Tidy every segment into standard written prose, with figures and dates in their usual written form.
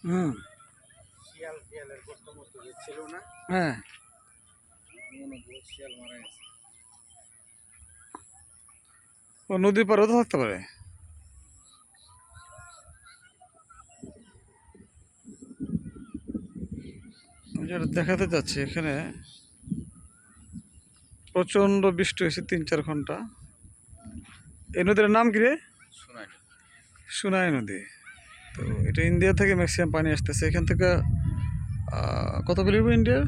হুম। শিয়ালের গর্ত মতো যে ছিল না, হ্যাঁ, বহুত শিয়াল মারা গেছে। ও নদীর পাড়েও তো থাকতে পারে। আমি যেটা দেখাতে চাচ্ছি, এখানে প্রচণ্ড বৃষ্টি হয়েছে ৩-৪ ঘন্টা। এই নদীর নাম কি রে? শোনাই সুনাই নদী। তো এটা ইন্ডিয়া থেকে ম্যাক্সিমাম পানি আসতেছে এখান থেকে। কত কিলোমিটার ইন্ডিয়া?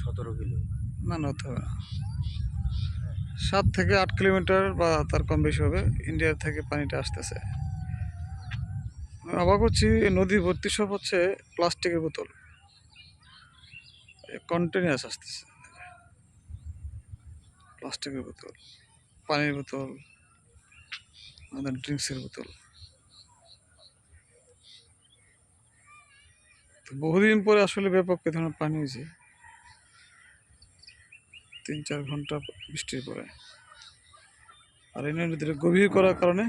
17 কিলো। না না, তো 7 থেকে 8 কিলোমিটার বা তার কম বেশি হবে ইন্ডিয়া থেকে পানিটা আসতেছে। আমি অবাক হচ্ছি, এই নদী ভর্তি সব হচ্ছে প্লাস্টিকের বোতল, কন্টিনিউয়াস আসতেছে। প্লাস্টিকের বোতল, পানির বোতল, আমাদের ড্রিঙ্কসের বোতল। তো বহুদিন পরে আসলে ব্যাপক এ ধরনের পানি হয়েছে 3-4 ঘন্টা বৃষ্টির পরে। আর এই নদীটা গভীর করার কারণে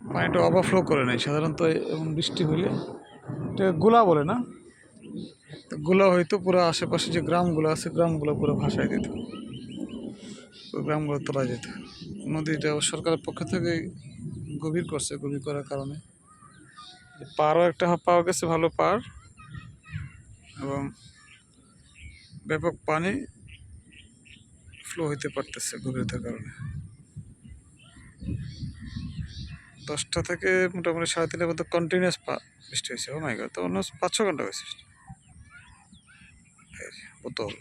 পানিটা ওভারফ্লো করে নাই। সাধারণত এমন বৃষ্টি হলে এটা গোলা বলে না, তো গোলা হয়তো পুরো আশেপাশে যে গ্রামগুলো আছে গ্রামগুলো পুরো ভাসায় দিত, তো গ্রামগুলো তোলা যেত। নদীটা সরকারের পক্ষ থেকে গভীর করছে, গভীর করার কারণে পারও একটা পাওয়া গেছে, ভালো পার, এবং ব্যাপক পানি ফ্লো হইতে পারতেছে গভীরতার কারণে। 10টা থেকে মোটামুটি 3:30 পর্যন্ত কন্টিনিউয়াস বৃষ্টি হয়েছে। ও মাই গড, তো অন্য 5-6 ঘন্টা হয়েছে বোতল।